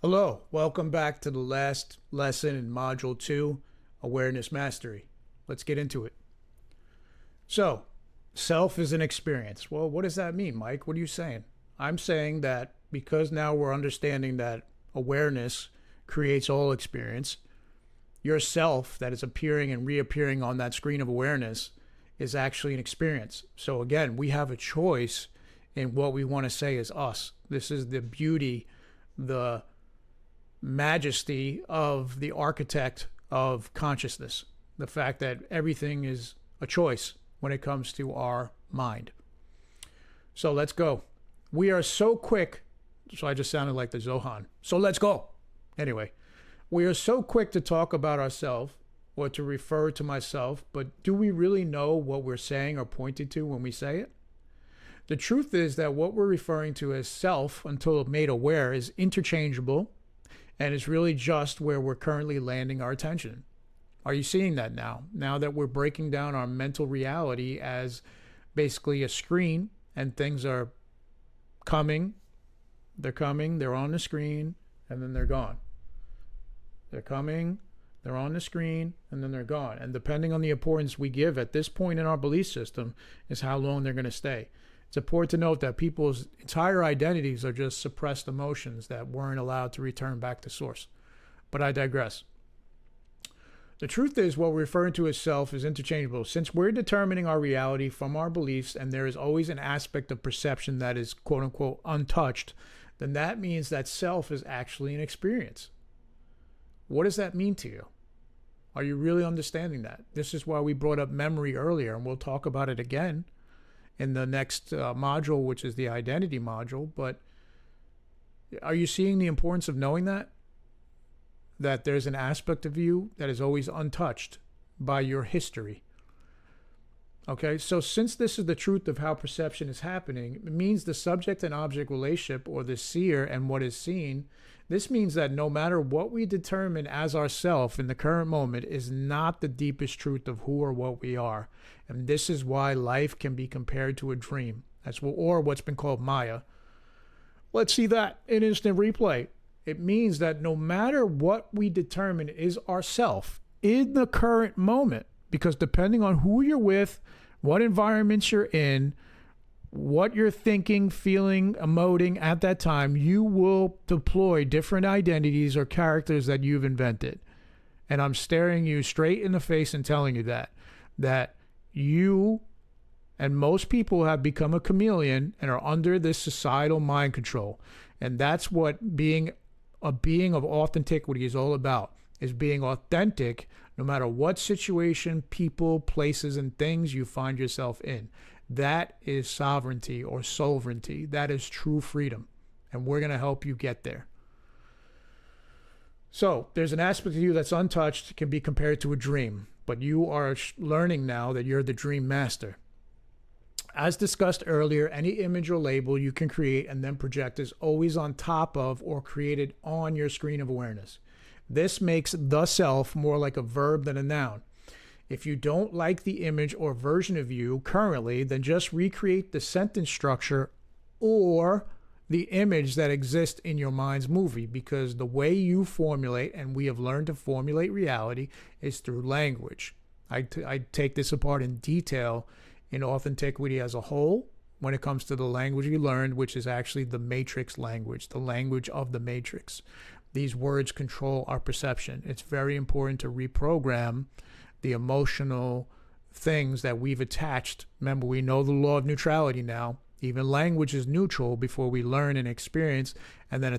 Hello, welcome back to the last lesson in Module 2, Awareness Mastery. Let's get into it. So, self is an experience. Well, what does that mean, Mike? What are you saying? I'm saying that because now we're understanding that awareness creates all experience, your self that is appearing and reappearing on that screen of awareness is actually an experience. So, again, we have a choice in what we want to say as us. This is the beauty, the majesty of the architect of consciousness. The fact that everything is a choice when it comes to our mind. So let's go. We are so quick. So I just sounded like the Zohan. So let's go. Anyway, we are so quick to talk about ourselves or to refer to myself, but do we really know what we're saying or pointing to when we say it? The truth is that what we're referring to as self, until made aware, is interchangeable, and it's really just where we're currently landing our attention. Are you seeing that now? Now that we're breaking down our mental reality as basically a screen and things are coming, they're on the screen, and then they're gone. They're coming, they're on the screen, and then they're gone. And depending on the importance we give at this point in our belief system is how long they're going to stay. It's important to note that people's entire identities are just suppressed emotions that weren't allowed to return back to source. But I digress. The truth is, what we're referring to as self is interchangeable. Since we're determining our reality from our beliefs, and there is always an aspect of perception that is quote unquote untouched, then that means that self is actually an experience. What does that mean to you? Are you really understanding that? This is why we brought up memory earlier, and we'll talk about it again in the next module, which is the identity module. But are you seeing the importance of knowing that? That there's an aspect of you that is always untouched by your history. Okay, so since this is the truth of how perception is happening, it means the subject and object relationship, or the seer and what is seen. This means that no matter what we determine as ourself in the current moment is not the deepest truth of who or what we are. And this is why life can be compared to a dream, or what's been called Maya. Let's see that in instant replay. It means that no matter what we determine is ourself in the current moment, because depending on who you're with, what environments you're in, what you're thinking, feeling, emoting at that time, you will deploy different identities or characters that you've invented. And I'm staring you straight in the face and telling you that you and most people have become a chameleon and are under this societal mind control. And that's what being a being of authenticity is all about, is being authentic no matter what situation, people, places, and things you find yourself in. That is sovereignty or sovereignty. That is true freedom. And we're going to help you get there. So there's an aspect of you that's untouched, can be compared to a dream. But you are learning now that you're the dream master. As discussed earlier, any image or label you can create and then project is always on top of or created on your screen of awareness. This makes the self more like a verb than a noun. If you don't like the image or version of you currently, then just recreate the sentence structure or the image that exists in your mind's movie, because the way you formulate, and we have learned to formulate reality, is through language. I take this apart in detail in Authenticity as a whole when it comes to the language we learned, which is actually the matrix language, the language of the matrix. These words control our perception. It's very important to reprogram the emotional things that we've attached. Remember, we know the law of neutrality now. Even language is neutral before we learn and experience, and then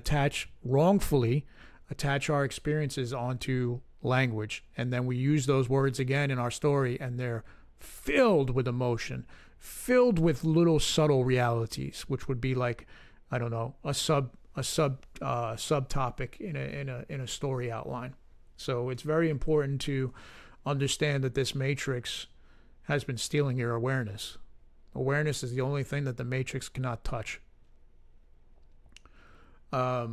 wrongfully attach our experiences onto language. And then we use those words again in our story, and they're filled with emotion, filled with little subtle realities, which would be like, I don't know, a subtopic in a story outline. So it's very important to understand that this matrix has been stealing your awareness. Awareness is the only thing that the matrix cannot touch. As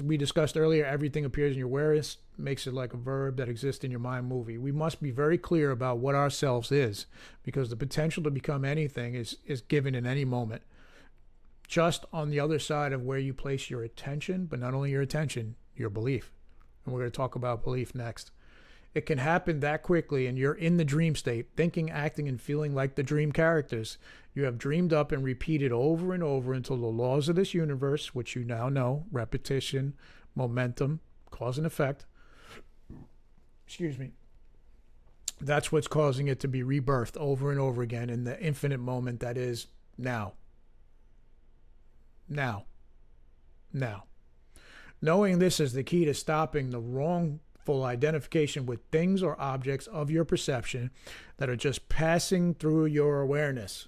we discussed earlier, everything appears in your awareness, makes it like a verb that exists in your mind movie. We must be very clear about what ourselves is, because the potential to become anything is given in any moment. just on the other side of where you place your attention, but not only your attention, your belief. And we're going to talk about belief next. It can happen that quickly, and you're in the dream state, thinking, acting, and feeling like the dream characters. You have dreamed up and repeated over and over until the laws of this universe, which you now know, repetition, momentum, cause and effect, excuse me, that's what's causing it to be rebirthed over and over again in the infinite moment that is now. Now. Now. Knowing this is the key to stopping the wrongful identification with things or objects of your perception that are just passing through your awareness.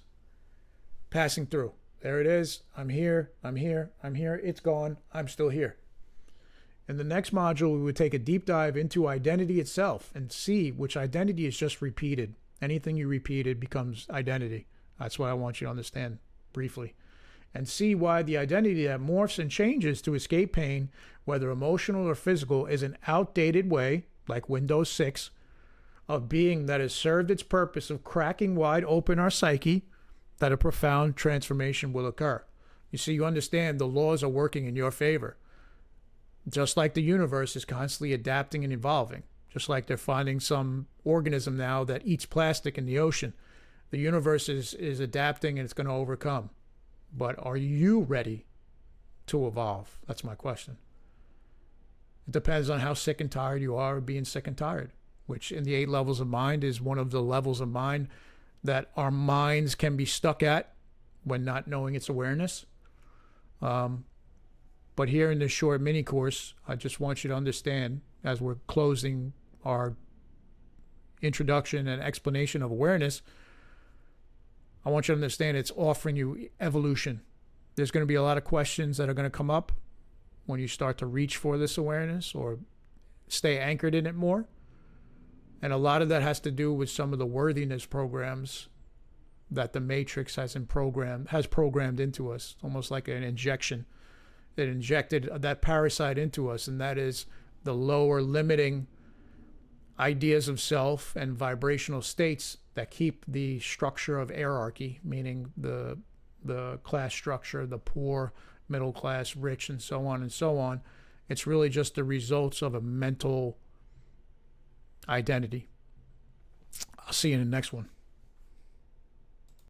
Passing through. There it is. I'm here. I'm here. I'm here. It's gone. I'm still here. In the next module, we would take a deep dive into identity itself and see which identity is just repeated. Anything you repeated becomes identity. That's what I want you to understand briefly. And see why the identity that morphs and changes to escape pain, whether emotional or physical, is an outdated way, like Windows 6, of being that has served its purpose of cracking wide open our psyche, that a profound transformation will occur. You see, you understand the laws are working in your favor. Just like the universe is constantly adapting and evolving, just like they're finding some organism now that eats plastic in the ocean. The universe is adapting and it's going to overcome. But are you ready to evolve? That's my question. It depends on how sick and tired you are of being sick and tired, which in the 8 levels of mind is one of the levels of mind that our minds can be stuck at when not knowing its awareness. But here in this short mini course, I just want you to understand, as we're closing our introduction and explanation of awareness, I want you to understand it's offering you evolution. There's going to be a lot of questions that are going to come up when you start to reach for this awareness or stay anchored in it more. And a lot of that has to do with some of the worthiness programs that the Matrix has programmed into us, almost like an injection. It injected that parasite into us, and that is the lower limiting ideas of self and vibrational states that keep the structure of hierarchy, meaning the class structure, the poor, middle class, rich, and so on and so on. It's really just the results of a mental identity. I'll see you in the next one.